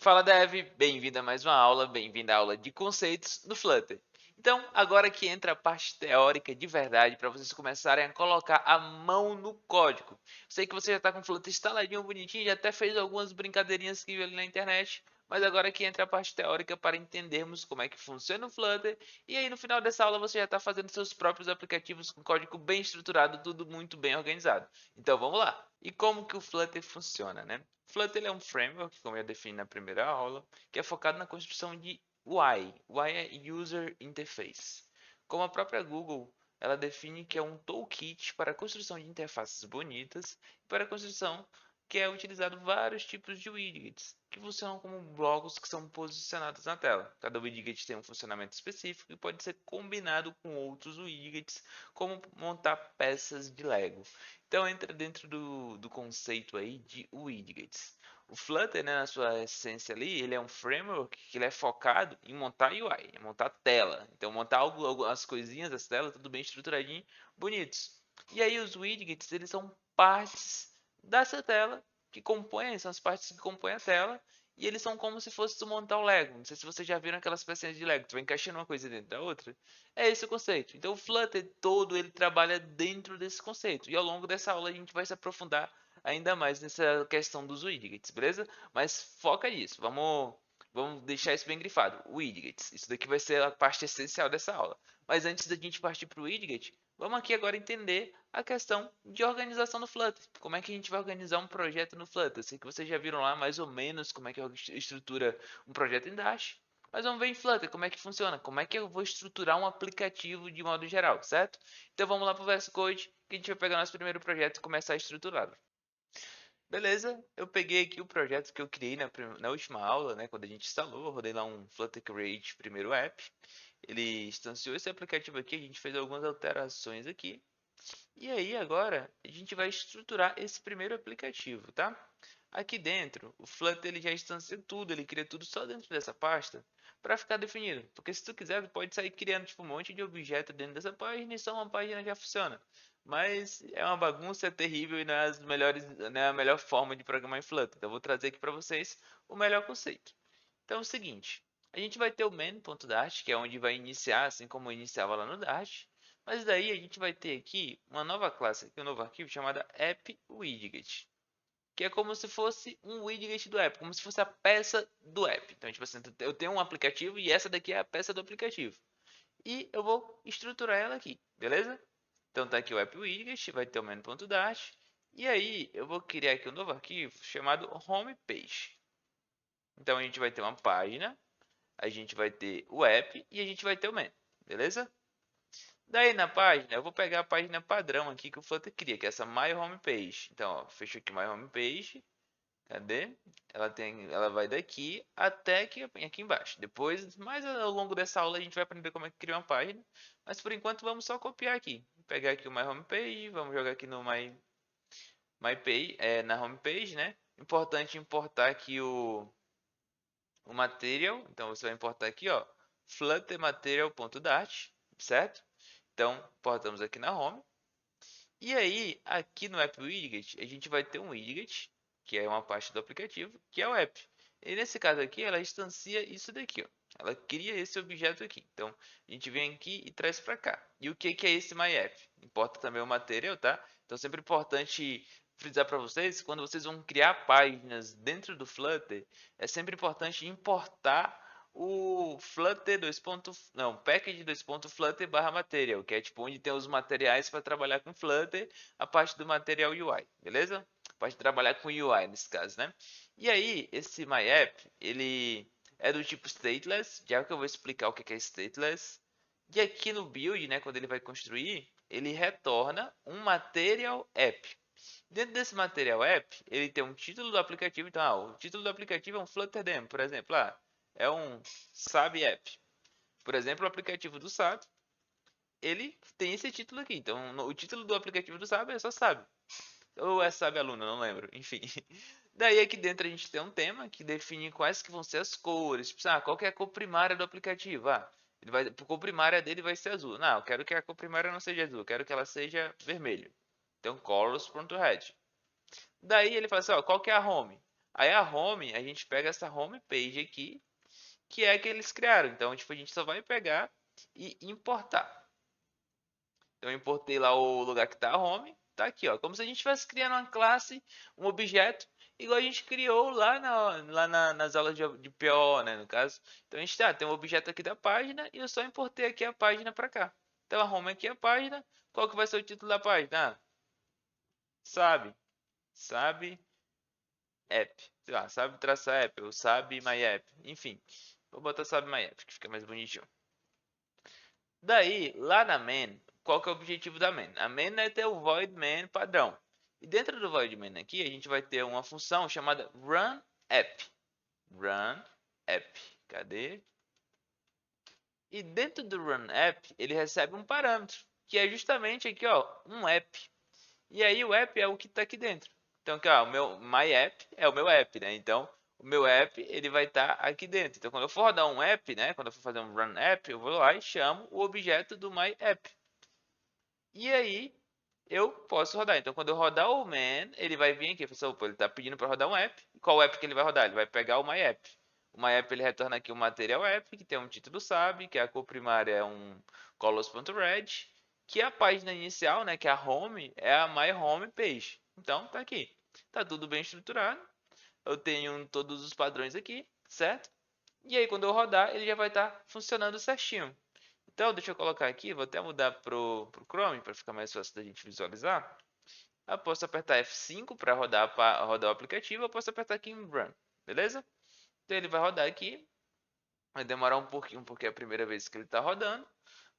Fala Dev, bem-vindo a mais uma aula, bem-vindo à aula de conceitos no Flutter. Então, agora que entra a parte teórica de verdade, para vocês começarem a colocar a mão no código. Sei que você já está com o Flutter instaladinho, bonitinho, já até fez algumas brincadeirinhas que viu ali na internet, mas agora que entra a parte teórica para entendermos como é que funciona o Flutter, e aí no final dessa aula você já está fazendo seus próprios aplicativos com código bem estruturado, tudo muito bem organizado. Então vamos lá. E como que o Flutter funciona, né? Flutter é um framework, como eu defini na primeira aula, que é focado na construção de UI. UI é User Interface. Como a própria Google, ela define que é um toolkit para a construção de interfaces bonitas e para a construção que é utilizado vários tipos de widgets, que funcionam como blocos que são posicionados na tela. Cada widget tem um funcionamento específico e pode ser combinado com outros widgets, como montar peças de Lego. Então entra dentro do conceito aí de widgets. O Flutter, né, na sua essência ali, ele é um framework que ele é focado em montar UI, em montar tela. Então montar as coisinhas das telas, tudo bem estruturadinho, bonitos. E aí os widgets, eles são partes dessa tela que compõem, são as partes que compõem a tela. E eles são como se fosse tu montar o Lego. Não sei se vocês já viram aquelas pecinhas de Lego. Tu vai encaixando uma coisa dentro da outra. É esse o conceito. Então o Flutter todo ele trabalha dentro desse conceito. E ao longo dessa aula a gente vai se aprofundar ainda mais nessa questão dos widgets, beleza? Mas foca nisso. Vamos deixar isso bem grifado. Widgets. Isso daqui vai ser a parte essencial dessa aula. Mas antes da gente partir para o widget, vamos aqui agora entender a questão de organização no Flutter. Como é que a gente vai organizar um projeto no Flutter? Sei que vocês já viram lá mais ou menos como é que estrutura um projeto em Dash. Mas vamos ver em Flutter como é que funciona, como é que eu vou estruturar um aplicativo de modo geral, certo? Então vamos lá para o VS Code, que a gente vai pegar nosso primeiro projeto e começar a estruturá-lo. Beleza, eu peguei aqui o projeto que eu criei na última aula, né, quando a gente instalou, eu rodei lá um Flutter Create primeiro app. Ele instanciou esse aplicativo aqui, a gente fez algumas alterações aqui. E aí agora a gente vai estruturar esse primeiro aplicativo, tá? Aqui dentro, o Flutter ele já instancia tudo, ele cria tudo só dentro dessa pasta para ficar definido. Porque se tu quiser, tu pode sair criando tipo, um monte de objeto dentro dessa página e só uma página já funciona. Mas é uma bagunça, é terrível e não é a melhor forma de programar em Flutter. Então eu vou trazer aqui para vocês o melhor conceito. Então é o seguinte, a gente vai ter o main.dart, que é onde vai iniciar, assim como iniciava lá no Dart. Mas daí a gente vai ter aqui uma nova classe, aqui, um novo arquivo chamada app_widget, que é como se fosse um widget do app, como se fosse a peça do app. Então, tipo assim, eu tenho um aplicativo e essa daqui é a peça do aplicativo. E eu vou estruturar ela aqui, beleza? Então tá aqui o app_widget, vai ter o main.dart. E aí eu vou criar aqui um novo arquivo chamado homepage. Então a gente vai ter uma página, a gente vai ter o app e a gente vai ter o main, beleza? Daí na página, eu vou pegar a página padrão aqui que o Flutter cria, que é essa My Homepage. Então, ó, fecho aqui My Homepage. Cadê? Ela vai daqui até aqui embaixo. Depois, mais ao longo dessa aula, a gente vai aprender como é que cria uma página. Mas por enquanto, vamos só copiar aqui. Vou pegar aqui o My Homepage, vamos jogar aqui no My Page, na Homepage, né? Importante importar aqui o material. Então, você vai importar aqui, ó, fluttermaterial.dart, certo? Então, importamos aqui na home. E aí, aqui no app widget, a gente vai ter um widget, que é uma parte do aplicativo, que é o app. E nesse caso aqui, ela instancia isso daqui, ó. Ela cria esse objeto aqui. Então, a gente vem aqui e traz para cá. E o que que é esse MyApp? Importa também o material, tá? Então, sempre importante frisar para vocês, quando vocês vão criar páginas dentro do Flutter, é sempre importante importar o Flutter 2. Não, package 2.flutter barra material, que é tipo onde tem os materiais para trabalhar com Flutter, a parte do material UI, beleza? A parte de trabalhar com UI nesse caso, né? E aí, esse MyApp, ele é do tipo stateless, já que eu vou explicar o que é stateless. E aqui no build, né, quando ele vai construir, ele retorna um material app. Dentro desse material app, ele tem um título do aplicativo. Então, o título do aplicativo é um Flutter Demo, por exemplo. É um SAB app. Por exemplo, o aplicativo do SAB, ele tem esse título aqui. Então, o título do aplicativo do SAB é só SAB. Ou é SAB aluno, não lembro. Enfim. Daí aqui dentro a gente tem um tema que define quais que vão ser as cores. Tipo, qual que é a cor primária do aplicativo? A cor primária dele vai ser azul. Não, eu quero que a cor primária não seja azul, eu quero que ela seja vermelho. Então, colors.red. Daí ele fala assim, ó, qual que é a home? Aí a home, a gente pega essa home page aqui, que é a que eles criaram. Então, tipo, a gente só vai pegar e importar. Então, eu importei lá o lugar que está a home. Tá aqui, ó. Como se a gente estivesse criando uma classe, um objeto, igual a gente criou nas aulas de PO, né, no caso. Então, a gente tem um objeto aqui da página e eu só importei aqui a página para cá. Então, a home aqui é a página. Qual que vai ser o título da página? Ah, sabe app. Sei lá, sabe traçar app, ou sabe my app. Enfim, vou botar sabe my app, que fica mais bonitinho. Daí, lá na main, qual que é o objetivo da main? A main é ter o void main padrão. E dentro do void main aqui, a gente vai ter uma função chamada run app. Run app. Cadê? E dentro do run app, ele recebe um parâmetro, que é justamente aqui, ó, um app. E aí o app é o que está aqui dentro. Então, aqui, ó, o meu my app é o meu app, né? Então, o meu app ele vai estar aqui dentro. Então, quando eu for rodar um app, né? Quando eu for fazer um run app, eu vou lá e chamo o objeto do my app. E aí eu posso rodar. Então, quando eu rodar o man, ele vai vir aqui. Ele está pedindo para rodar um app. Qual app que ele vai rodar? Ele vai pegar o my app. O my app ele retorna aqui o material app, que tem um título SAB, que a cor primária é um colors.red, que a página inicial, né, que é a home, é a my home page. Então, tá aqui. Tá tudo bem estruturado. Eu tenho todos os padrões aqui, certo? E aí, quando eu rodar, ele já vai estar funcionando certinho. Então, deixa eu colocar aqui, vou até mudar pro Chrome para ficar mais fácil da gente visualizar. Eu posso apertar F5 para rodar o aplicativo, eu posso apertar aqui em Run, beleza? Então ele vai rodar aqui, vai demorar um pouquinho porque é a primeira vez que ele está rodando,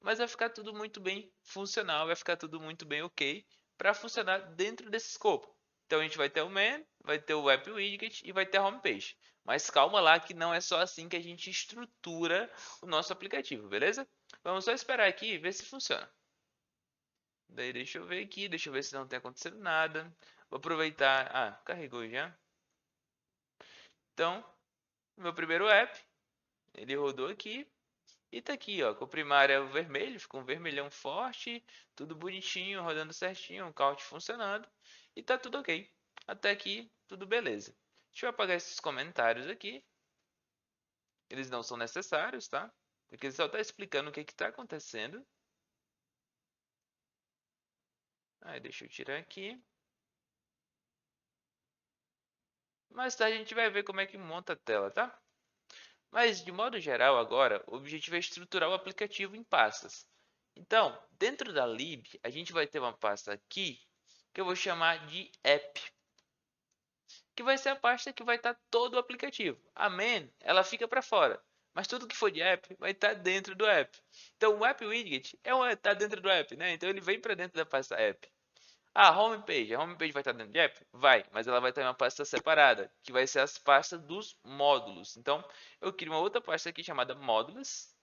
mas vai ficar tudo muito bem funcional, vai ficar tudo muito bem ok para funcionar dentro desse escopo. Então a gente vai ter o main, vai ter o app widget e vai ter a homepage. Mas calma lá que não é só assim que a gente estrutura o nosso aplicativo, beleza? Vamos só esperar aqui e ver se funciona. Daí deixa eu ver aqui, deixa eu ver se não tem acontecido nada. Vou aproveitar. Ah, carregou já. Então, meu primeiro app, ele rodou aqui. E tá aqui, ó, com o primário é o vermelho, ficou um vermelhão forte, tudo bonitinho, rodando certinho, o count funcionando. E tá tudo ok. Até aqui, tudo beleza. Deixa eu apagar esses comentários aqui. Eles não são necessários, tá? Porque ele só tá explicando o que que tá acontecendo. Aí, deixa eu tirar aqui. Mais tarde a gente vai ver como é que monta a tela, tá? Mas, de modo geral, agora, o objetivo é estruturar o aplicativo em pastas. Então, dentro da lib, a gente vai ter uma pasta aqui que eu vou chamar de app, que vai ser a pasta que vai estar todo o aplicativo. A main, ela fica para fora, mas tudo que for de app vai estar dentro do app. Então, o app widget está dentro do app, né? Então, ele vem para dentro da pasta app. A homepage vai estar dentro de app? Vai, mas ela vai ter uma pasta separada, que vai ser as pastas dos módulos. Então, eu crio uma outra pasta aqui chamada módulos.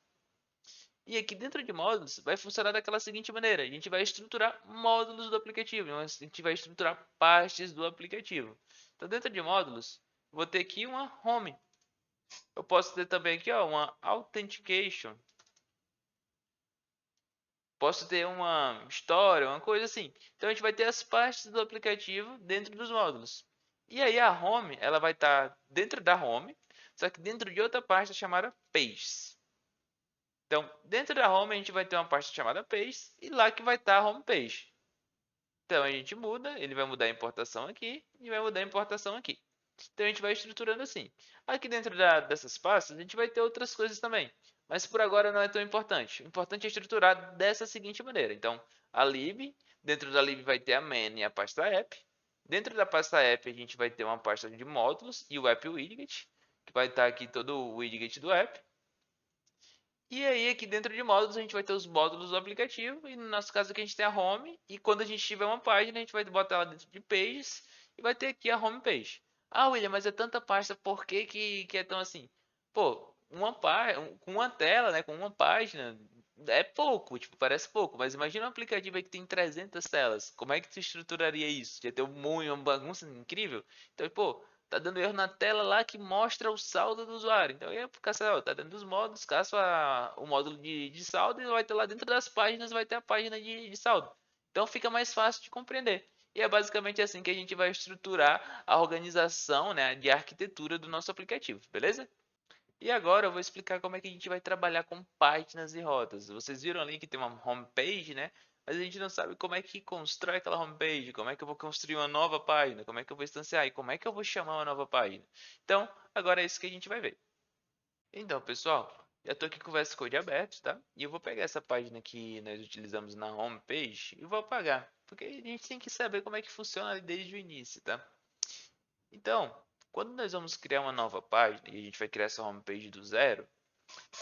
E aqui dentro de módulos vai funcionar daquela seguinte maneira. A gente vai estruturar módulos do aplicativo. A gente vai estruturar pastas do aplicativo. Então, dentro de módulos, vou ter aqui uma home. Eu posso ter também aqui ó, uma authentication. Posso ter uma história, uma coisa assim. Então a gente vai ter as pastas do aplicativo dentro dos módulos. E aí a home, ela vai estar dentro da home, só que dentro de outra pasta chamada pages. Então, dentro da home a gente vai ter uma pasta chamada pages e lá que vai estar a homepage. Então a gente muda, ele vai mudar a importação aqui e vai mudar a importação aqui. Então a gente vai estruturando assim. Aqui dentro dessas pastas a gente vai ter outras coisas também. Mas por agora não é tão importante. O importante é estruturar dessa seguinte maneira. Então, a lib, dentro da lib vai ter a main e a pasta app. Dentro da pasta app a gente vai ter uma pasta de módulos e o app widget, que vai estar aqui todo o widget do app. E aí aqui dentro de módulos a gente vai ter os módulos do aplicativo e no nosso caso aqui a gente tem a home e quando a gente tiver uma página a gente vai botar ela dentro de pages e vai ter aqui a home page. Ah, William, mas é tanta pasta, por que é tão assim? Pô, com uma tela, né, com uma página é pouco, tipo, parece pouco, mas imagina um aplicativo aí que tem 300 telas. Como é que tu estruturaria isso? Ia ter um monte, uma bagunça incrível. Então, pô, tá dando erro na tela lá que mostra o saldo do usuário. Então, eu ia caçar, ó, tá dentro dos módulos, caço o módulo de saldo e vai ter lá dentro das páginas, vai ter a página de saldo. Então, fica mais fácil de compreender. E é basicamente assim que a gente vai estruturar a organização, né, de arquitetura do nosso aplicativo, beleza? E agora eu vou explicar como é que a gente vai trabalhar com páginas e rotas. Vocês viram ali que tem uma homepage, né? Mas a gente não sabe como é que constrói aquela homepage, como é que eu vou construir uma nova página, como é que eu vou instanciar e como é que eu vou chamar uma nova página. Então, agora é isso que a gente vai ver. Então, pessoal, já estou aqui com o VS Code aberto, tá? E eu vou pegar essa página que nós utilizamos na homepage e vou apagar, porque a gente tem que saber como é que funciona ali desde o início, tá? Então, quando nós vamos criar uma nova página e a gente vai criar essa homepage do zero,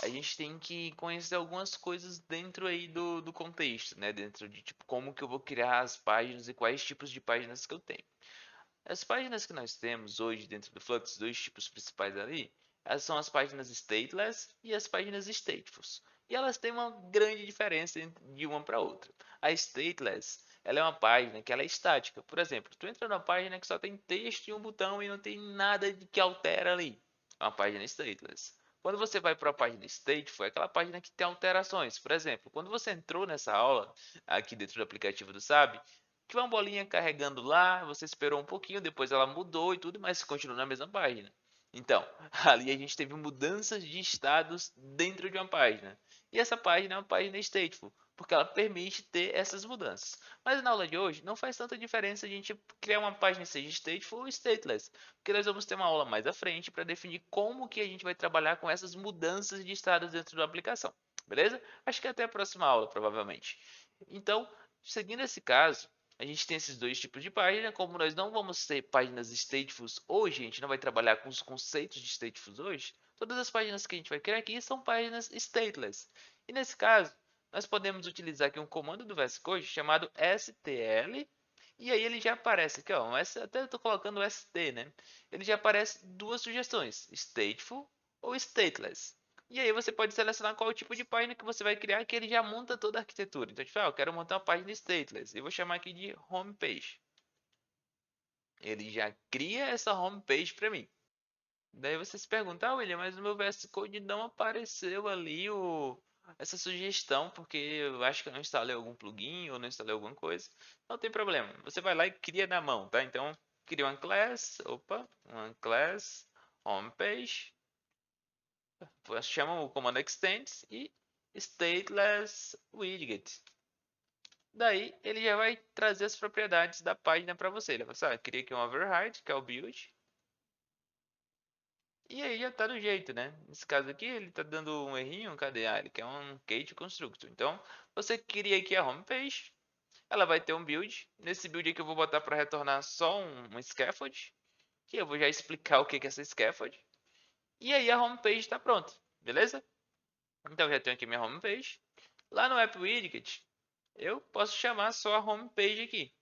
a gente tem que conhecer algumas coisas dentro aí do contexto, né? Dentro de tipo como que eu vou criar as páginas e quais tipos de páginas que eu tenho. As páginas que nós temos hoje dentro do Flux, dois tipos principais ali, elas são as páginas stateless e as páginas statefuls. E elas têm uma grande diferença de uma para outra. A stateless, ela é uma página que ela é estática. Por exemplo, tu entra numa página que só tem texto e um botão e não tem nada que altera ali. É uma página stateless. Quando você vai para a página stateful, é aquela página que tem alterações. Por exemplo, quando você entrou nessa aula aqui dentro do aplicativo do SAB, tinha uma bolinha carregando lá, você esperou um pouquinho, depois ela mudou e tudo, mas continua na mesma página. Então, ali a gente teve mudanças de estados dentro de uma página. E essa página é uma página stateful, porque ela permite ter essas mudanças. Mas na aula de hoje não faz tanta diferença a gente criar uma página que seja stateful ou stateless, porque nós vamos ter uma aula mais à frente para definir como que a gente vai trabalhar com essas mudanças de estados dentro da aplicação. Beleza? Acho que até a próxima aula, provavelmente. Então, seguindo esse caso, a gente tem esses dois tipos de página. Como nós não vamos ter páginas statefuls hoje, a gente não vai trabalhar com os conceitos de statefuls hoje. Todas as páginas que a gente vai criar aqui são páginas stateless. E nesse caso, nós podemos utilizar aqui um comando do VS Code chamado stl. E aí ele já aparece aqui, ó, até eu estou colocando o st, né? Ele já aparece duas sugestões, stateful ou stateless. E aí você pode selecionar qual tipo de página que você vai criar, que ele já monta toda a arquitetura. Então, tipo, eu quero montar uma página stateless. Eu vou chamar aqui de homepage. Ele já cria essa homepage para mim. Daí você se pergunta, William, mas no meu VS Code não apareceu ali essa sugestão, porque eu acho que eu não instalei algum plugin ou não instalei alguma coisa. Não tem problema. Você vai lá e cria na mão, tá? Então, cria uma class homepage. Chama o comando extends e stateless widget. Daí ele já vai trazer as propriedades da página para você. Ele vai falar, cria aqui um override, que é o build. E aí já tá do jeito, né? Nesse caso aqui ele tá dando um errinho, cadê? Ah, ele quer um cage constructor. Então você cria aqui a homepage, ela vai ter um build. Nesse build aqui eu vou botar para retornar só um scaffold, que eu vou já explicar o que é essa scaffold. E aí a homepage está pronta, beleza? Então já tenho aqui minha homepage. Lá no App Widget, eu posso chamar só a homepage aqui.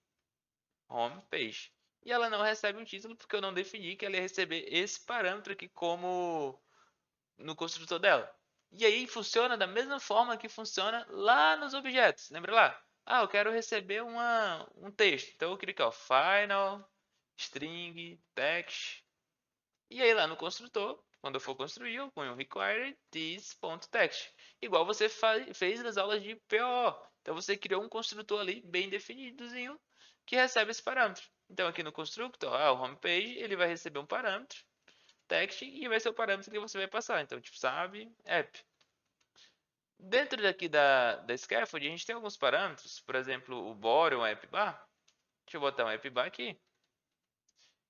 Homepage. E ela não recebe um título porque eu não defini que ela ia receber esse parâmetro aqui como no construtor dela. E aí funciona da mesma forma que funciona lá nos objetos. Lembra lá? Ah, eu quero receber um texto. Então eu clico ó, Final, String, Text. E aí lá no construtor, quando eu for construir, eu ponho required this.text. Igual você fez nas aulas de PO. Então você criou um construtor ali bem definidozinho que recebe esse parâmetro. Então aqui no constructor, o homepage, ele vai receber um parâmetro, text, e vai ser o parâmetro que você vai passar. Então, tipo, sabe, app. Dentro daqui da scaffold, a gente tem alguns parâmetros. Por exemplo, o body, um app bar. Deixa eu botar um app bar aqui,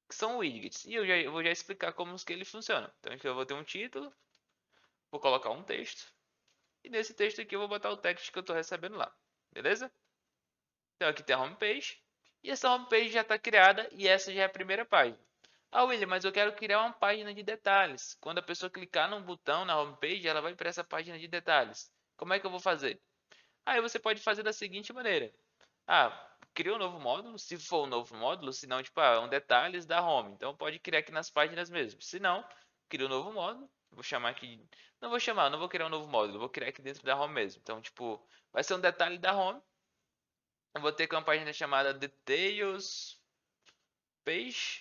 que são widgets. E eu vou já explicar como que ele funciona. Então aqui eu vou ter um título, vou colocar um texto. E nesse texto aqui eu vou botar o text que eu estou recebendo lá. Beleza? Então aqui tem a homepage. E essa homepage já está criada e essa já é a primeira página. Ah, William, mas eu quero criar uma página de detalhes. Quando a pessoa clicar num botão na homepage, ela vai para essa página de detalhes. Como é que eu vou fazer? Aí você pode fazer da seguinte maneira. Ah, cria um novo módulo, se for um novo módulo, se não, tipo, um detalhes da home. Então pode criar aqui nas páginas mesmo. Se não, cria um novo módulo. Vou chamar aqui, não vou criar um novo módulo, vou criar aqui dentro da home mesmo. Então, tipo, vai ser um detalhe da home. Eu vou ter aqui uma página chamada details page.dash.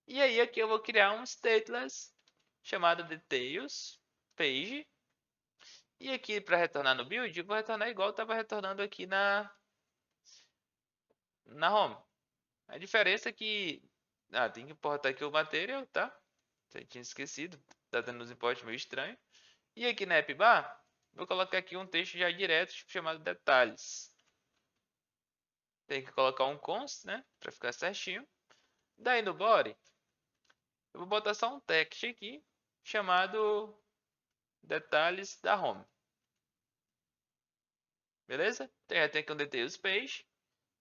E aí aqui eu vou criar um stateless chamado details page. E aqui para retornar no build, eu vou retornar igual eu estava retornando aqui na home. A diferença é que tem que importar aqui o material, tá? Você tinha esquecido, tá dando uns importes meio estranho. E aqui na app bar, vou colocar aqui um texto já direto chamado detalhes. Tem que colocar um const, né, para ficar certinho. Daí no body, eu vou botar só um text aqui chamado detalhes da home. Beleza? Então já tem aqui um details page.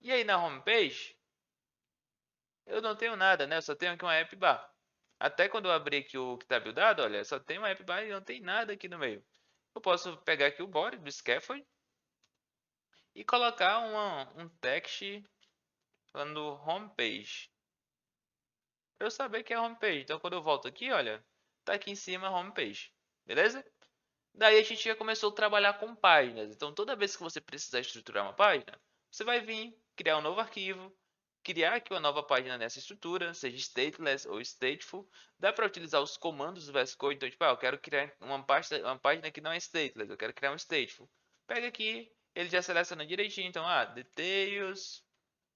E aí na home page, eu não tenho nada, né? Eu só tenho aqui uma app bar. Até quando eu abrir aqui o que está buildado, olha, só tem uma app bar e não tem nada aqui no meio. Eu posso pegar aqui o body do scaffold e colocar um text falando home page. Para eu saber que é home page. Então quando eu volto aqui, olha, tá aqui em cima home page. Beleza? Daí a gente já começou a trabalhar com páginas. Então toda vez que você precisar estruturar uma página, você vai vir, criar um novo arquivo, criar aqui uma nova página nessa estrutura, seja stateless ou stateful. Dá para utilizar os comandos do VS Code. Então, tipo, eu quero criar uma página que não é stateless, eu quero criar um stateful. Pega aqui, ele já seleciona direitinho. Então, details,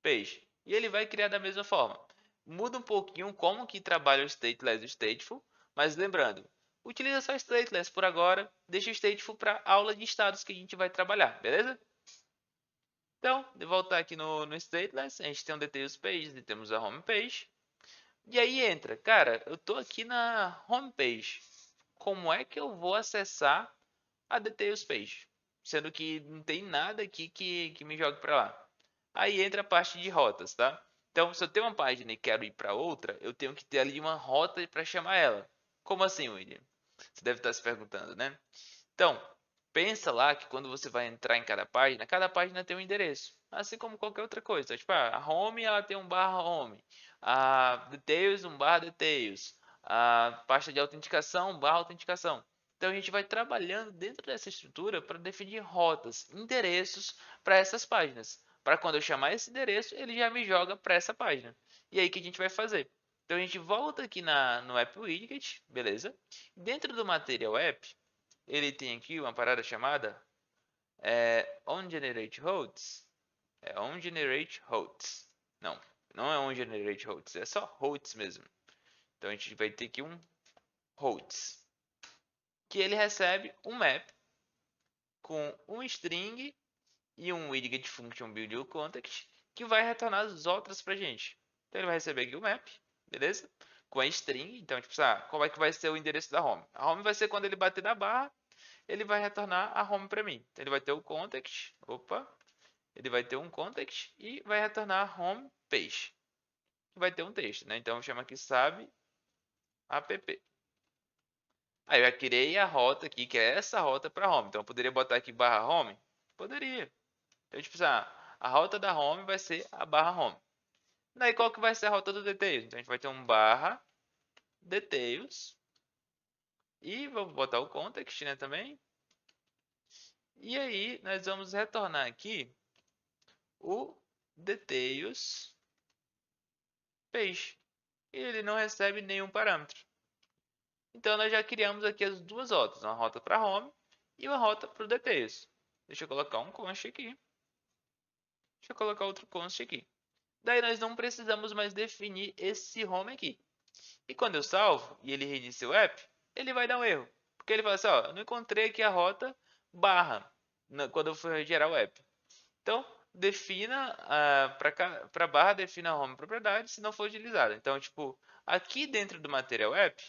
page. E ele vai criar da mesma forma. Muda um pouquinho como que trabalha o stateless e o stateful, mas lembrando, utiliza só stateless por agora, deixa o stateful para aula de estados que a gente vai trabalhar, beleza? Então, de voltar aqui no stateless, a gente tem um details page e temos a home page. E aí entra, cara, eu tô aqui na home page. Como é que eu vou acessar a details page? Sendo que não tem nada aqui que me jogue para lá. Aí entra a parte de rotas, tá? Então, se eu tenho uma página e quero ir para outra, eu tenho que ter ali uma rota para chamar ela. Como assim, William? Você deve estar se perguntando, né? Então, pensa lá que quando você vai entrar em cada página tem um endereço, assim como qualquer outra coisa. Tipo, a home ela tem um barra home, a details um barra details, a pasta de autenticação um barra autenticação. Então a gente vai trabalhando dentro dessa estrutura para definir rotas, endereços para essas páginas. Para quando eu chamar esse endereço, ele já me joga para essa página. E aí o que a gente vai fazer? Então a gente volta aqui no App Widget, beleza? Dentro do Material App, ele tem aqui uma parada chamada onGenerateHosts. É onGenerateHosts. Não, não é onGenerateHosts, é só hosts mesmo. Então a gente vai ter aqui um hosts, que ele recebe um map com um string e um widget function build context que vai retornar as outras pra gente. Então ele vai receber aqui o map, beleza? Com a string, então tipo, qual é que vai ser o endereço da home? A home vai ser quando ele bater na barra, ele vai retornar a home para mim. Então ele vai ter o context, ele vai ter um context e vai retornar a home page. Vai ter um texto, né? Então chama aqui sabe app. Aí eu já criei a rota aqui, que é essa rota para home. Então eu poderia botar aqui barra home? Poderia. Então tipo, a rota da home vai ser a barra home. Daí qual que vai ser a rota do details? Então a gente vai ter um barra details e vamos botar o context, né, também. E aí nós vamos retornar aqui o details page. E ele não recebe nenhum parâmetro. Então nós já criamos aqui as duas rotas, uma rota para home e uma rota para o details. Deixa eu colocar um const aqui. Deixa eu colocar outro const aqui. Daí nós não precisamos mais definir esse home aqui. E quando eu salvo e ele reinicia o app, ele vai dar um erro. Porque ele fala assim, ó, eu não encontrei aqui a rota barra quando eu for gerar o app. Então, defina para barra, defina a home propriedade se não for utilizada. Então, tipo, aqui dentro do Material App,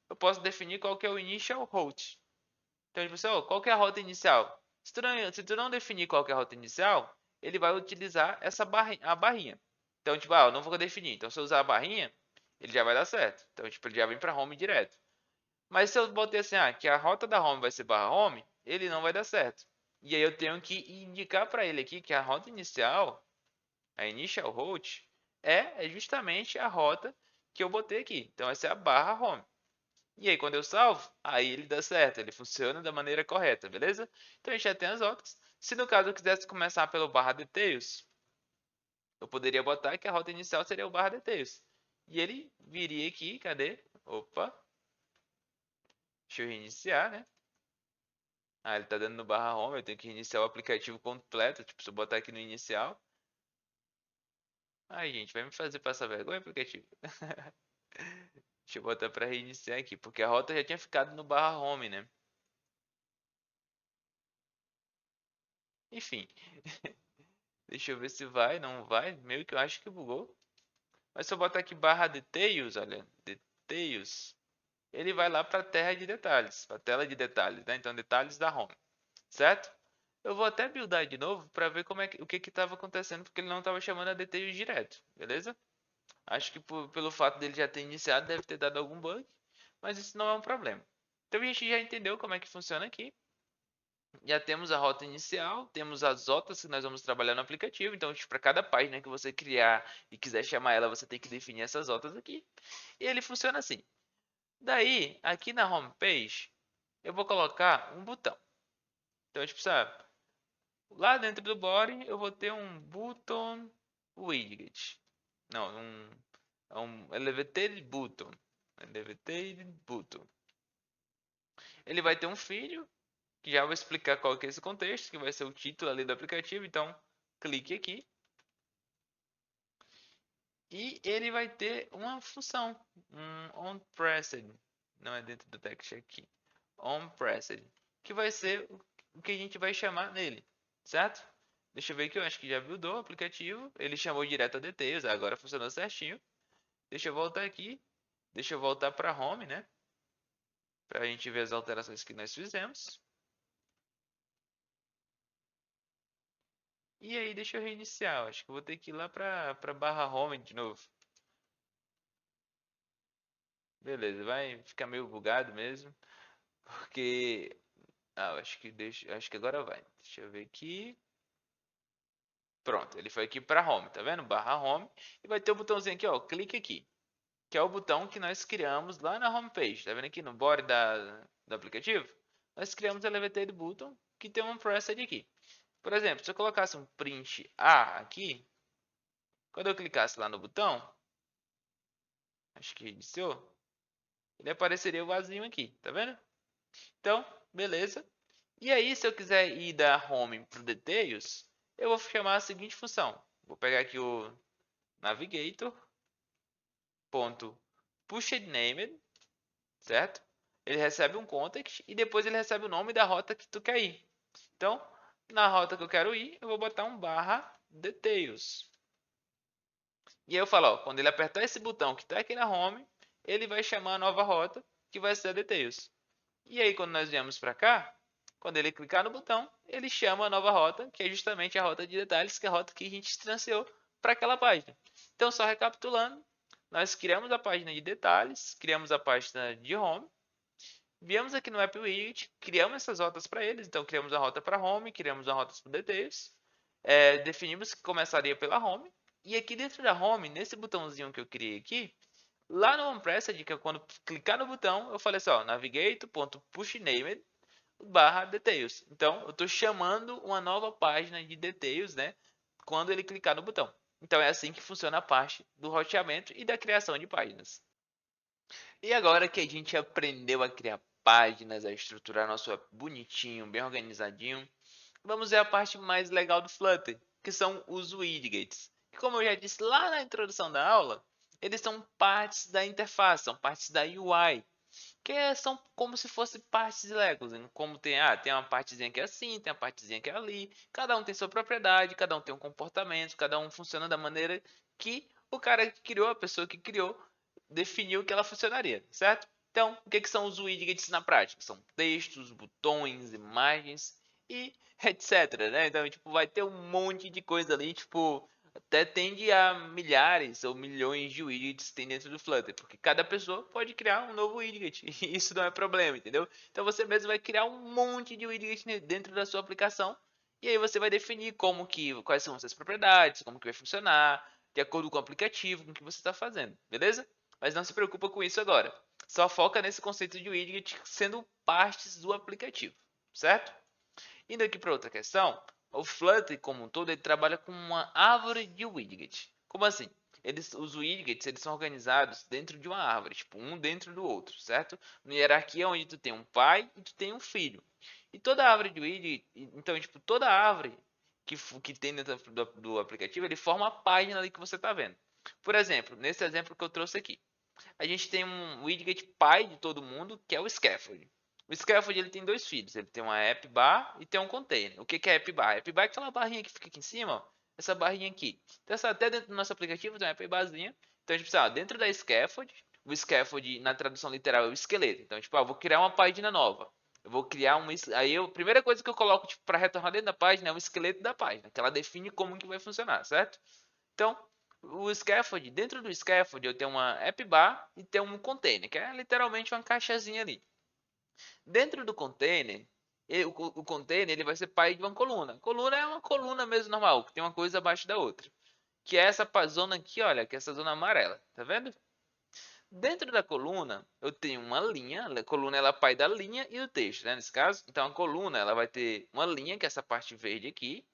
eu posso definir qual que é o initial route. Então, tipo, assim, qual que é a rota inicial? Se tu não definir qual que é a rota inicial, ele vai utilizar a barrinha. Então, tipo, eu não vou definir. Então, se eu usar a barrinha, ele já vai dar certo. Então, tipo, ele já vem para home direto. Mas se eu botei assim, que a rota da home vai ser barra home, ele não vai dar certo. E aí eu tenho que indicar para ele aqui que a rota inicial, a initial route, é justamente a rota que eu botei aqui. Então essa é a barra home. E aí quando eu salvo, aí ele dá certo, ele funciona da maneira correta, beleza? Então a gente já tem as rotas. Se no caso eu quisesse começar pelo barra details, eu poderia botar que a rota inicial seria o barra details. E ele viria aqui, cadê? Opa, deixa eu reiniciar, né? Ele tá dando no barra home, eu tenho que iniciar o aplicativo completo. Tipo, se eu botar aqui no inicial, Ai, gente, vai me fazer passar vergonha, aplicativo? Deixa eu botar para reiniciar aqui, porque a rota já tinha ficado no barra home, né? Enfim, deixa eu ver se vai, não vai. Meio que eu acho que bugou. Mas se eu botar aqui barra details, olha, details, ele vai lá para a terra de detalhes, para a tela de detalhes, né? Então, detalhes da home, certo? Eu vou até buildar de novo para ver como é que, o que estava acontecendo, porque ele não estava chamando a details direto, beleza? Acho que pelo fato dele já ter iniciado, deve ter dado algum bug, mas isso não é um problema. Então a gente já entendeu como é que funciona aqui. Já temos a rota inicial, temos as rotas que nós vamos trabalhar no aplicativo. Então, para cada página que você criar e quiser chamar ela, você tem que definir essas rotas aqui. E ele funciona assim. Daí, aqui na homepage, eu vou colocar um botão. Então, tipo, sabe, lá dentro do body, eu vou ter um button widget. Não, um elevated button. Elevated button. Ele vai ter um filho, que já vou explicar qual que é esse contexto, que vai ser o título ali do aplicativo. Então, clique aqui. E ele vai ter uma função, um onPressed, não é dentro do text aqui, onPressed, que vai ser o que a gente vai chamar nele, certo? Deixa eu ver aqui, eu acho que já buildou o aplicativo, ele chamou direto a details, agora funcionou certinho. Deixa eu voltar aqui, deixa eu voltar para home, né? Para a gente ver as alterações que nós fizemos. E aí, deixa eu reiniciar, acho que eu vou ter que ir lá para barra home de novo. Beleza, vai ficar meio bugado mesmo, porque acho que agora vai. Deixa eu ver aqui. Pronto, ele foi aqui para home, tá vendo? Barra home e vai ter o botãozinho aqui, ó, clique aqui, que é o botão que nós criamos lá na homepage. Tá vendo aqui no body do aplicativo? Nós criamos o elevated button que tem um pressed aqui. Por exemplo, se eu colocasse um print A aqui, quando eu clicasse lá no botão, acho que iniciou, ele apareceria vazio aqui, tá vendo? Então, beleza. E aí, se eu quiser ir da home para o details, eu vou chamar a seguinte função. Vou pegar aqui o navigator.pushedNamed, certo? Ele recebe um context e depois ele recebe o nome da rota que tu quer ir. Então, na rota que eu quero ir, eu vou botar um barra details. E aí eu falo, ó, quando ele apertar esse botão que está aqui na home, ele vai chamar a nova rota, que vai ser a details. E aí, quando nós viemos para cá, quando ele clicar no botão, ele chama a nova rota, que é justamente a rota de detalhes, que é a rota que a gente transferou para aquela página. Então, só recapitulando, nós criamos a página de detalhes, criamos a página de home, viemos aqui no App Widget, criamos essas rotas para eles. Então, criamos a rota para home, criamos a rota para detalhes, definimos que começaria pela home, e aqui dentro da home, nesse botãozinho que eu criei aqui, lá no OnPressed, que é quando clicar no botão, eu falei assim, ó, navigator.pushNamed barra details. Então, eu estou chamando uma nova página de details, né? Quando ele clicar no botão. Então, é assim que funciona a parte do roteamento e da criação de páginas. E agora que a gente aprendeu a criar páginas, a estruturar nosso app bonitinho, bem organizadinho, vamos ver a parte mais legal do Flutter, que são os widgets. Que, como eu já disse lá na introdução da aula, eles são partes da interface, são partes da UI, são como se fossem partes de Legos. Como tem uma partezinha que é assim, tem a partezinha que é ali. Cada um tem sua propriedade, cada um tem um comportamento, cada um funciona da maneira que o cara que criou, a pessoa que criou, definiu que ela funcionaria, certo? Então, o que são os widgets na prática? São textos, botões, imagens e etc, né? Então, tipo, vai ter um monte de coisa ali, tipo, até tende a milhares ou milhões de widgets tem dentro do Flutter, porque cada pessoa pode criar um novo widget, e isso não é problema, entendeu? Então você mesmo vai criar um monte de widgets dentro da sua aplicação, e aí você vai definir quais são as suas propriedades, como que vai funcionar, de acordo com o aplicativo, com o que você está fazendo, beleza? Mas não se preocupa com isso agora. Só foca nesse conceito de widget sendo partes do aplicativo, certo? Indo aqui para outra questão, o Flutter como um todo ele trabalha com uma árvore de widget. Como assim? Os widgets eles são organizados dentro de uma árvore, tipo um dentro do outro, certo? Na hierarquia onde tu tem um pai e tu tem um filho. E toda árvore de widget, então tipo toda árvore que tem dentro do aplicativo, ele forma a página ali que você está vendo. Por exemplo, nesse exemplo que eu trouxe aqui, a gente tem um widget pai de todo mundo, que é o Scaffold. O Scaffold ele tem dois filhos, ele tem uma app bar e tem um container. O que que é app bar? App bar é aquela barrinha que fica aqui em cima, ó, essa barrinha aqui. Então, até dentro do nosso aplicativo tem uma app barzinha. Então, a gente precisa, dentro da Scaffold, o Scaffold na tradução literal é o esqueleto. Então, tipo, eu vou criar uma página nova. Eu vou criar um. Aí, a primeira coisa que eu coloco tipo, para retornar dentro da página é o esqueleto da página, que ela define como que vai funcionar, certo? Então, o scaffold, dentro do scaffold eu tenho uma app bar e tenho um container, que é literalmente uma caixazinha ali. Dentro do container, o container ele vai ser pai de uma coluna. Coluna é uma coluna mesmo normal, que tem uma coisa abaixo da outra. Que é essa zona aqui, olha, que é essa zona amarela, tá vendo? Dentro da coluna, eu tenho uma linha, a coluna ela é pai da linha e do texto, né, nesse caso. Então a coluna ela vai ter uma linha, que é essa parte verde aqui,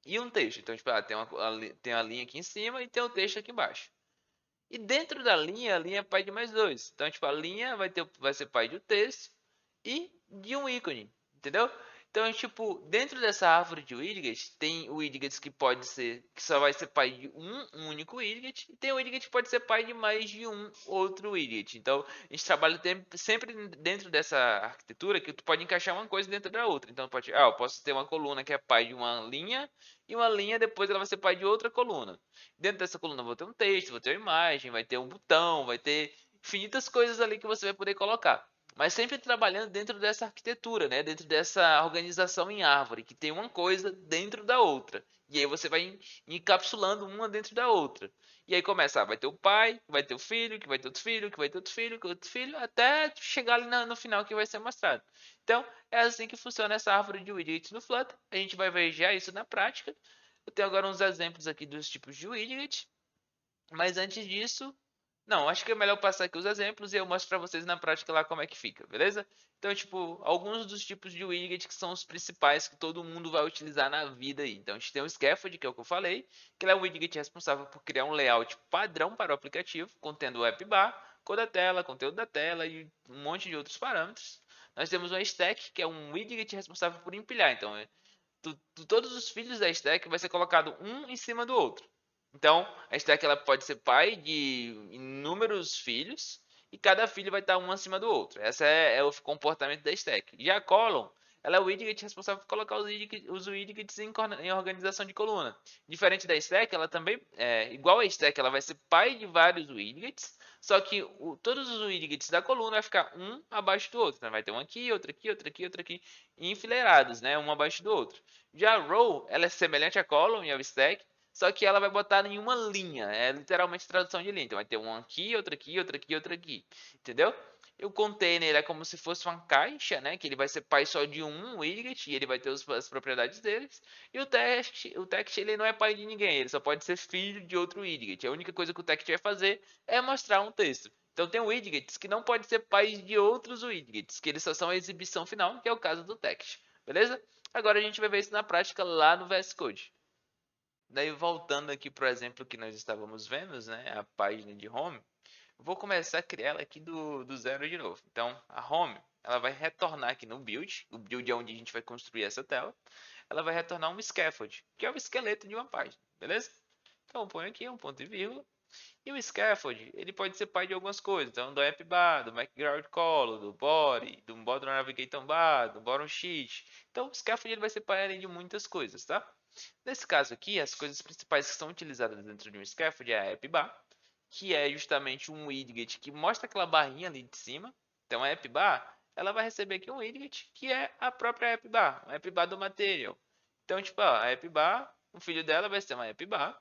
e um texto. Então, tipo, tem uma linha aqui em cima e tem um texto aqui embaixo. E dentro da linha, a linha é pai de mais dois. Então, tipo, a linha vai ser pai de um texto e de um ícone, entendeu? Então, tipo, dentro dessa árvore de widgets, tem widgets que pode ser, que só vai ser pai de um único widget, e tem widget que pode ser pai de mais de um outro widget. Então, a gente trabalha sempre dentro dessa arquitetura que tu pode encaixar uma coisa dentro da outra. Então, eu posso ter uma coluna que é pai de uma linha, e uma linha depois ela vai ser pai de outra coluna. Dentro dessa coluna vou ter um texto, vou ter uma imagem, vai ter um botão, vai ter infinitas coisas ali que você vai poder colocar. Mas sempre trabalhando dentro dessa arquitetura, né? Dentro dessa organização em árvore, que tem uma coisa dentro da outra. E aí você vai encapsulando uma dentro da outra. E aí começa, vai ter o pai, vai ter o filho, que vai ter outro filho, que vai ter outro filho, que vai ter outro filho, até chegar ali no final que vai ser mostrado. Então, é assim que funciona essa árvore de widgets no Flutter. A gente vai ver já isso na prática. Eu tenho agora uns exemplos aqui dos tipos de widget. Mas antes disso, não, acho que é melhor passar aqui os exemplos e eu mostro para vocês na prática lá como é que fica, beleza? Então, tipo, alguns dos tipos de widget que são os principais que todo mundo vai utilizar na vida aí. Então, a gente tem o Scaffold, que é o que eu falei, que ele é um widget responsável por criar um layout padrão para o aplicativo, contendo o app bar, cor da tela, conteúdo da tela e um monte de outros parâmetros. Nós temos o Stack, que é um widget responsável por empilhar. Então, todos os filhos da stack vai ser colocado um em cima do outro. Então, a stack ela pode ser pai de inúmeros filhos e cada filho vai estar um acima do outro. Esse é o comportamento da stack. Já a column, ela é o widget responsável por colocar os widgets em organização de coluna. Diferente da stack, ela também igual a stack, ela vai ser pai de vários widgets, só que todos os widgets da coluna vai ficar um abaixo do outro. Então, vai ter um aqui, outro aqui, outro aqui, outro aqui, enfileirados, né, um abaixo do outro. Já a row, ela é semelhante à column e ao stack, só que ela vai botar em uma linha, é literalmente tradução de linha. Então vai ter um aqui, outro aqui, outro aqui, outro aqui, entendeu? E o container é como se fosse uma caixa, né? Que ele vai ser pai só de um widget e ele vai ter as propriedades deles. E o text ele não é pai de ninguém, ele só pode ser filho de outro widget. A única coisa que o text vai fazer é mostrar um texto. Então tem widgets que não podem ser pais de outros widgets, que eles só são a exibição final, que é o caso do text, beleza? Agora a gente vai ver isso na prática lá no VS Code. Daí voltando aqui para o exemplo que nós estávamos vendo, né, a página de home, eu vou começar a criar ela aqui do zero de novo. Então, a home, ela vai retornar aqui no build, o build é onde a gente vai construir essa tela, ela vai retornar um scaffold, que é o esqueleto de uma página, beleza? Então, eu ponho aqui um ponto e vírgula, e o scaffold, ele pode ser pai de algumas coisas, então do app bar, do background color, do body, do bottom navigator bar, do bottom sheet. Então, o scaffold ele vai ser pai de muitas coisas, tá? Nesse caso aqui, as coisas principais que são utilizadas dentro de um scaffold é a app bar, que é justamente um widget que mostra aquela barrinha ali de cima. Então a app bar, ela vai receber aqui um widget que é a própria app bar, a app bar do material. Então, tipo, a app bar, o filho dela vai ser uma app bar.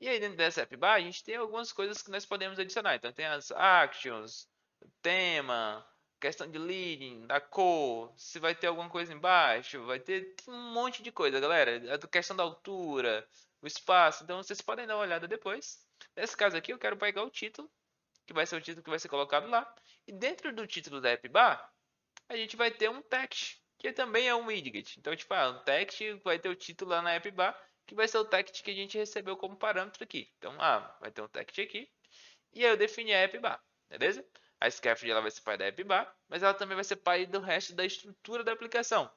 E aí dentro dessa app bar, a gente tem algumas coisas que nós podemos adicionar. Então tem as actions, tema, questão de leading, da cor, se vai ter alguma coisa embaixo, vai ter um monte de coisa, galera. A questão da altura, o espaço, então vocês podem dar uma olhada depois. Nesse caso aqui, eu quero pegar o título, que vai ser o título que vai ser colocado lá. E dentro do título da app bar, a gente vai ter um text, que também é um widget. Então, tipo, um text vai ter o título lá na app bar, que vai ser o text que a gente recebeu como parâmetro aqui. Então, vai ter um text aqui. E aí eu defini a app bar, beleza? A scaffold ela vai ser pai da app bar, mas ela também vai ser pai do resto da estrutura da aplicação.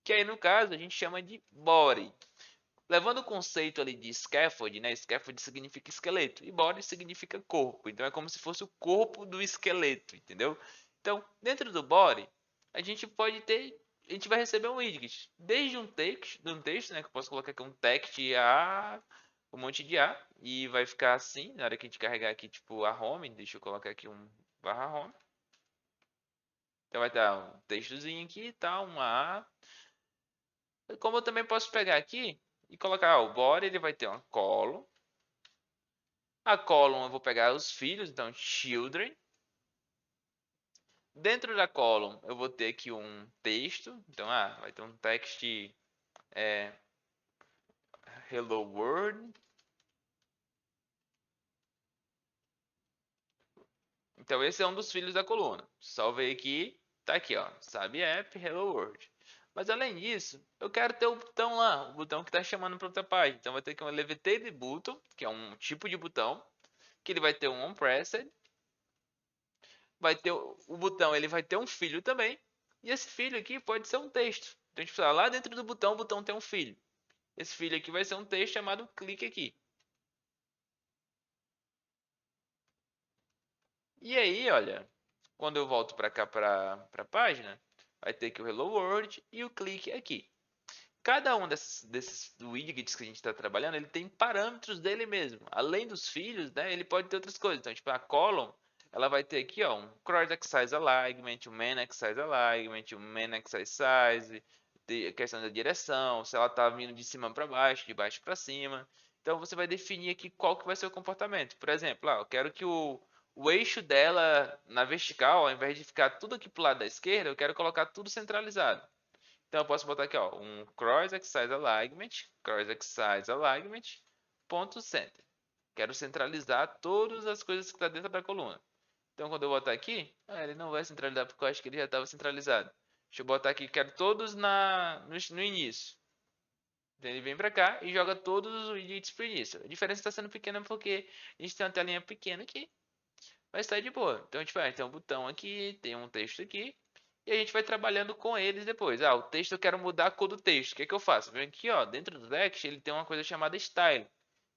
que aí no caso a gente chama de body. Levando o conceito ali de scaffold, né? Scaffold significa esqueleto e body significa corpo. Então é como se fosse o corpo do esqueleto, entendeu? Então, dentro do body, a gente pode ter, a gente vai receber um widget, desde um texto, né, que eu posso colocar aqui um text a um monte de A e vai ficar assim, na hora que a gente carregar aqui tipo a home, deixa eu colocar aqui um barra home. Então vai dar um textozinho aqui e tal, uma A. Como eu também posso pegar aqui e colocar o body, ele vai ter uma column. A column eu vou pegar os filhos, então children. Dentro da column eu vou ter aqui um texto, então vai ter um text é, hello world. Então esse é um dos filhos da coluna. Salvei aqui, tá aqui, ó, sabe app hello world. Mas além disso, eu quero ter o botão lá, o botão que está chamando para outra página. Então vai ter que um elevated button, que é um tipo de botão, que ele vai ter um onPressed, vai ter o botão, ele vai ter um filho também, e esse filho aqui pode ser um texto. Então a gente precisa lá dentro do botão, o botão tem um filho. Esse filho aqui vai ser um texto chamado clique aqui. E aí, olha, quando eu volto para cá para a página, vai ter aqui o Hello World e o clique aqui. Cada um desses widgets que a gente está trabalhando, ele tem parâmetros dele mesmo. Além dos filhos, né, ele pode ter outras coisas. Então, tipo, a column, ela vai ter aqui ó, um cross size alignment, um main size alignment, um main size size, questão da direção, se ela está vindo de cima para baixo, de baixo para cima. Então, você vai definir aqui qual que vai ser o comportamento. Por exemplo, eu quero que o eixo dela na vertical, ao invés de ficar tudo aqui para o lado da esquerda, eu quero colocar tudo centralizado. Então eu posso botar aqui, ó, um cross exercise alignment, ponto center. Quero centralizar todas as coisas que estão dentro da coluna. Então quando eu botar aqui, ele não vai centralizar porque eu acho que ele já estava centralizado. Deixa eu botar aqui, quero todos no início. Então ele vem para cá e joga todos os widgets para o início. A diferença está sendo pequena porque a gente tem uma telinha pequena aqui, mas está de boa. Então a gente vai ter um botão aqui, tem um texto aqui, e a gente vai trabalhando com eles depois. O texto eu quero mudar a cor do texto. O que é que eu faço? Vem aqui, ó, dentro do text ele tem uma coisa chamada style,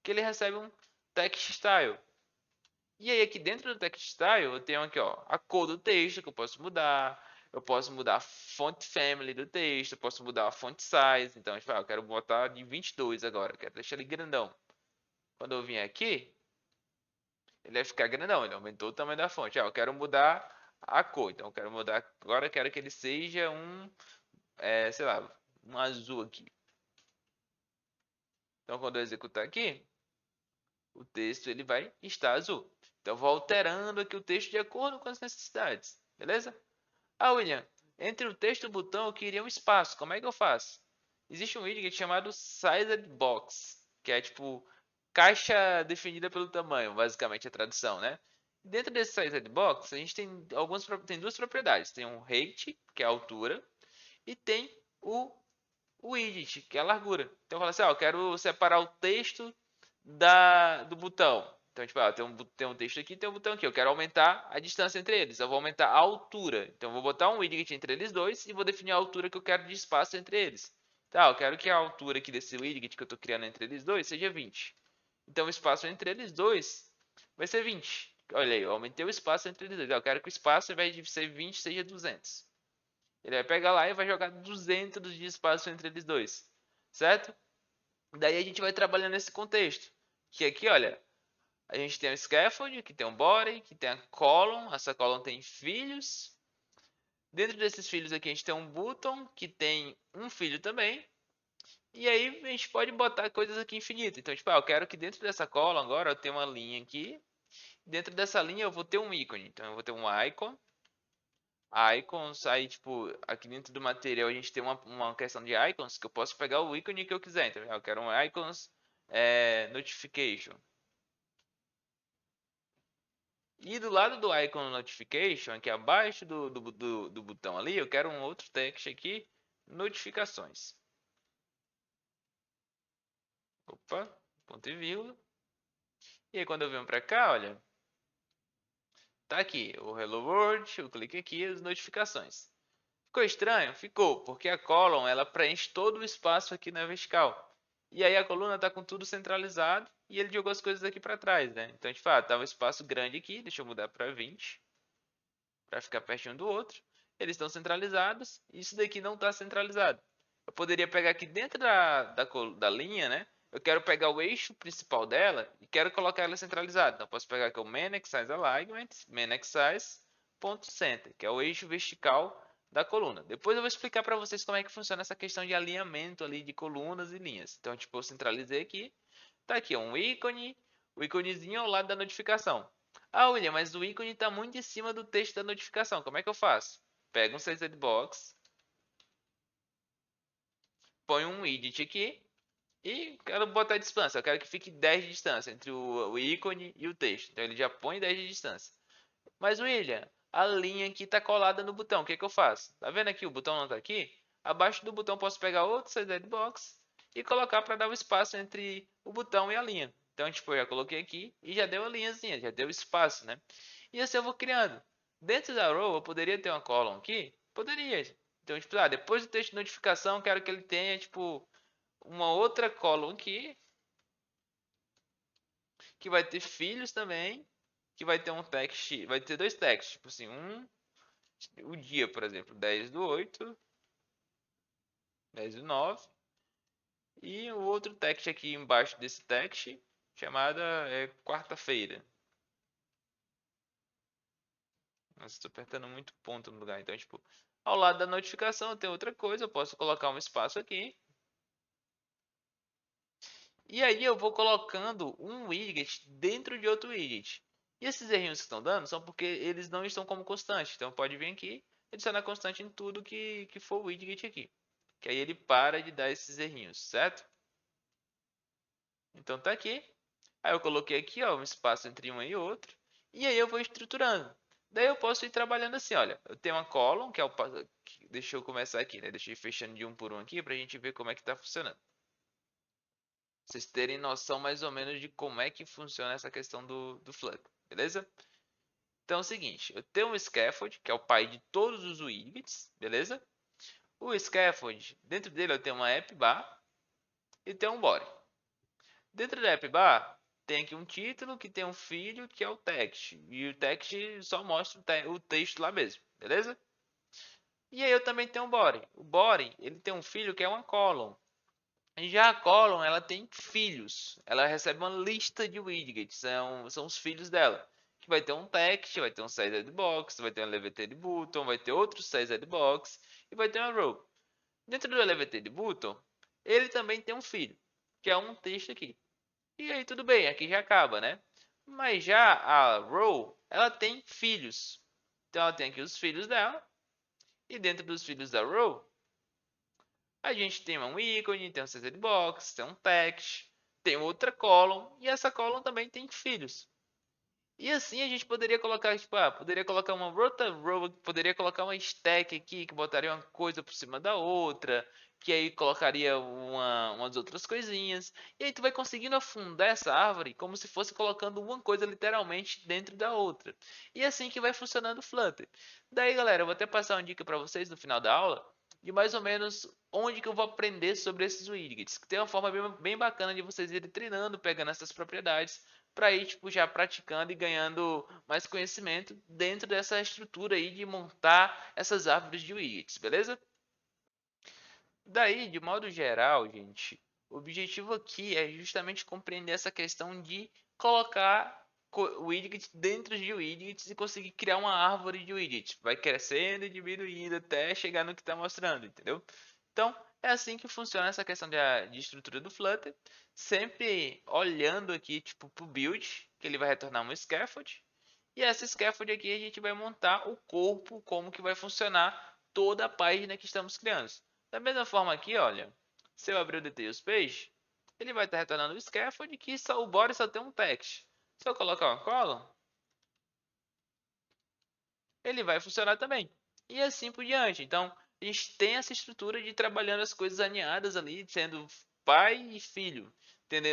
que ele recebe um text style. E aí aqui dentro do text style eu tenho aqui, ó, a cor do texto que eu posso mudar. Eu posso mudar a font family do texto, eu posso mudar a font size. Então, eu quero botar de 22 agora, eu quero deixar ele grandão. Quando eu vim aqui, ele vai ficar grandão, ele aumentou o tamanho da fonte. Eu quero mudar a cor, então eu quero mudar, agora eu quero que ele seja sei lá, um azul aqui. Então quando eu executar aqui, o texto ele vai estar azul. Então eu vou alterando aqui o texto de acordo com as necessidades, beleza? William, entre o texto e o botão eu queria um espaço, como é que eu faço? Existe um widget chamado Sized Box, que é tipo caixa definida pelo tamanho, basicamente a tradução, né? Dentro desse Sized Box, a gente tem duas propriedades. Tem um height, que é a altura, e tem o widget, que é a largura. Então eu falo assim, eu quero separar o texto do botão. Então, tipo, tem um texto aqui, tem um botão aqui. Eu quero aumentar a distância entre eles. Eu vou aumentar a altura. Então, eu vou botar um widget entre eles dois e vou definir a altura que eu quero de espaço entre eles. Tá, eu quero que a altura aqui desse widget que eu estou criando entre eles dois seja 20. Então, o espaço entre eles dois vai ser 20. Olha aí, eu aumentei o espaço entre eles dois. Eu quero que o espaço, ao invés de ser 20, seja 200. Ele vai pegar lá e vai jogar 200 de espaço entre eles dois, certo? Daí a gente vai trabalhando nesse contexto. Que aqui, olha, a gente tem o scaffold, que tem um body, que tem a column. Essa column tem filhos. Dentro desses filhos aqui a gente tem um button, que tem um filho também. E aí a gente pode botar coisas aqui infinitas. Então, tipo, eu quero que dentro dessa column agora eu tenha uma linha aqui. Dentro dessa linha eu vou ter um ícone. Então eu vou ter um icon. Icons, aí tipo, aqui dentro do material a gente tem uma questão de icons que eu posso pegar o ícone que eu quiser. Então, eu quero um icons notification. E do lado do icon notification, aqui abaixo do botão ali, eu quero um outro text aqui, notificações. Opa, ponto e vírgula. E aí quando eu venho para cá, olha, tá aqui o Hello World, eu clico aqui as notificações. Ficou estranho? Ficou, porque a column ela preenche todo o espaço aqui na vertical. E aí a coluna está com tudo centralizado e ele jogou as coisas aqui para trás, né? Então, de fato, estava um espaço grande aqui, deixa eu mudar para 20, para ficar pertinho do outro. Eles estão centralizados, e isso daqui não está centralizado. Eu poderia pegar aqui dentro da linha, né? Eu quero pegar o eixo principal dela e quero colocar ela centralizada. Então, eu posso pegar aqui o main axis alignment, main axis, ponto center, que é o eixo vertical da coluna. Depois eu vou explicar para vocês como é que funciona essa questão de alinhamento ali de colunas e linhas. Então, tipo, eu centralizei aqui. Tá aqui um ícone, o íconezinho ao lado da notificação. Ah, William, mas o ícone está muito em cima do texto da notificação. Como é que eu faço? Pego um CZ Box, ponho um widget aqui e quero botar a distância. Eu quero que fique 10 de distância entre o ícone e o texto. Então ele já põe 10 de distância. Mas, William, a linha aqui está colada no botão. O que é que eu faço? Tá vendo aqui? O botão não está aqui? Abaixo do botão posso pegar outro CZ Box e colocar para dar o espaço entre o botão e a linha. Então, tipo, eu já coloquei aqui e já deu a linhazinha, já deu espaço, né? E assim eu vou criando. Dentro da row, eu poderia ter uma column aqui? Poderia. Então, tipo, depois do texto de notificação, eu quero que ele tenha, tipo, uma outra column aqui, que vai ter filhos também, que vai ter um text, vai ter dois textos, tipo assim, o dia, por exemplo, 10/8, 10/9, e o outro text aqui embaixo desse text, chamada quarta-feira. Nossa, estou apertando muito ponto no lugar, então, tipo, ao lado da notificação tem outra coisa, eu posso colocar um espaço aqui. E aí eu vou colocando um widget dentro de outro widget. E esses errinhos que estão dando são porque eles não estão como constante. Então pode vir aqui e adicionar constante em tudo que for o widget aqui. Que aí ele para de dar esses errinhos, certo? Então tá aqui. Aí eu coloquei aqui ó, um espaço entre um e outro. E aí eu vou estruturando. Daí eu posso ir trabalhando assim, olha. Eu tenho uma column, que é o... Deixa eu começar aqui, né? Deixa eu ir fechando de um por um aqui para a gente ver como é que está funcionando. Vocês terem noção mais ou menos de como é que funciona essa questão do Flutter, beleza? Então é o seguinte, eu tenho um scaffold, que é o pai de todos os widgets, beleza? O scaffold, dentro dele eu tenho uma app bar e tenho um body. Dentro da app bar, tem aqui um título que tem um filho que é o text, e o text só mostra o texto lá mesmo, beleza? E aí eu também tenho um body. O body, ele tem um filho que é uma column. Já a Column, ela tem filhos. Ela recebe uma lista de widgets. São os filhos dela. Que vai ter um text, vai ter um size box, vai ter um elevated button, vai ter outro size box e vai ter uma row. Dentro do elevated button, ele também tem um filho, que é um texto aqui. E aí tudo bem, aqui já acaba, né? Mas já a row, ela tem filhos. Então ela tem aqui os filhos dela. E dentro dos filhos da row, a gente tem um ícone, tem um CZ box, tem um text, tem outra column e essa column também tem filhos. E assim a gente poderia colocar, tipo, poderia colocar uma rota row, poderia colocar uma stack aqui que botaria uma coisa por cima da outra, que aí colocaria umas outras coisinhas. E aí tu vai conseguindo afundar essa árvore como se fosse colocando uma coisa literalmente dentro da outra. E é assim que vai funcionando o Flutter. Daí, galera, eu vou até passar uma dica para vocês no final da aula de mais ou menos onde que eu vou aprender sobre esses widgets. Que tem uma forma bem bacana de vocês irem treinando, pegando essas propriedades para ir tipo, já praticando e ganhando mais conhecimento dentro dessa estrutura aí de montar essas árvores de widgets, beleza? Daí, de modo geral, gente, o objetivo aqui é justamente compreender essa questão de colocar widgets dentro de widgets e conseguir criar uma árvore de widgets. Vai crescendo e diminuindo até chegar no que está mostrando, entendeu? Então, é assim que funciona essa questão de estrutura do Flutter. Sempre olhando aqui, tipo, para o build, que ele vai retornar um scaffold. E essa scaffold aqui a gente vai montar o corpo, como que vai funcionar toda a página que estamos criando. Da mesma forma aqui, olha, se eu abrir o Details Page, ele vai estar retornando o scaffold que só, o body só tem um text. Se eu colocar uma column, ele vai funcionar também. E assim por diante. Então, a gente tem essa estrutura de trabalhando as coisas alinhadas ali, sendo pai e filho.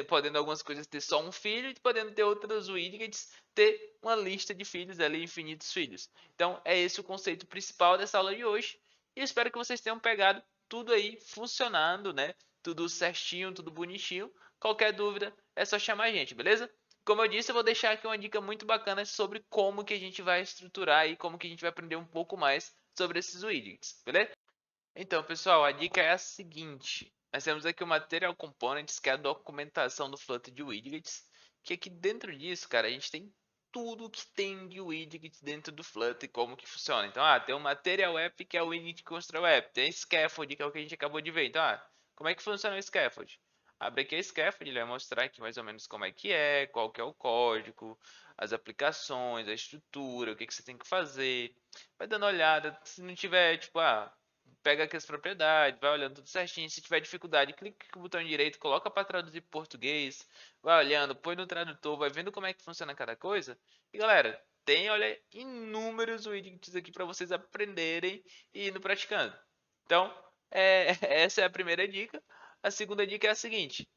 Podendo algumas coisas ter só um filho e podendo ter outros widgets ter uma lista de filhos ali, infinitos filhos. Então, é esse o conceito principal dessa aula de hoje. E espero que vocês tenham pegado tudo aí funcionando, né? Tudo certinho, tudo bonitinho. Qualquer dúvida é só chamar a gente, beleza? Como eu disse, eu vou deixar aqui uma dica muito bacana sobre como que a gente vai estruturar e como que a gente vai aprender um pouco mais sobre esses widgets, beleza? Então, pessoal, a dica é a seguinte. Nós temos aqui o Material Components, que é a documentação do Flutter de widgets, que aqui dentro disso, cara, a gente tem tudo que tem de widgets dentro do Flutter e como que funciona. Então, tem o Material App, que é o widget que constrói o app. Tem Scaffold, que é o que a gente acabou de ver. Então, como é que funciona o Scaffold? Abre aqui a Scaffold, ele vai mostrar aqui mais ou menos como é, qual que é o código, as aplicações, a estrutura, o que que você tem que fazer. Vai dando uma olhada, se não tiver, tipo, pega aqui as propriedades, vai olhando tudo certinho. Se tiver dificuldade, clica com o botão direito, coloca para traduzir para português, vai olhando, põe no tradutor, vai vendo como é que funciona cada coisa. E galera, tem, olha, inúmeros widgets aqui para vocês aprenderem e indo praticando. Então, essa é a primeira dica. A segunda dica é a seguinte: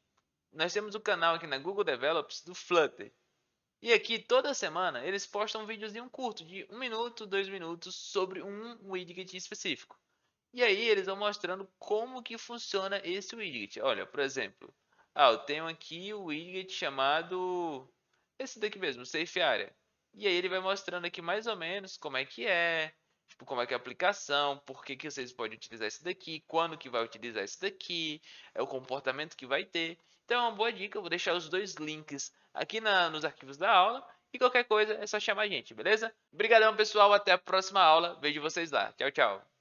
nós temos o canal aqui na Google Develops do Flutter. E aqui toda semana eles postam um videozinho curto de 1 minuto, 2 minutos sobre um widget específico. E aí eles vão mostrando como que funciona esse widget. Olha, por exemplo, eu tenho aqui o widget chamado esse daqui mesmo, Safe Area. E aí ele vai mostrando aqui mais ou menos como é, tipo, como é que é a aplicação, por que que vocês podem utilizar esse daqui, quando que vai utilizar esse daqui, é o comportamento que vai ter. Então é uma boa dica, eu vou deixar os dois links aqui nos arquivos da aula. E qualquer coisa é só chamar a gente, beleza? Obrigadão, pessoal, até a próxima aula. Vejo vocês lá. Tchau, tchau.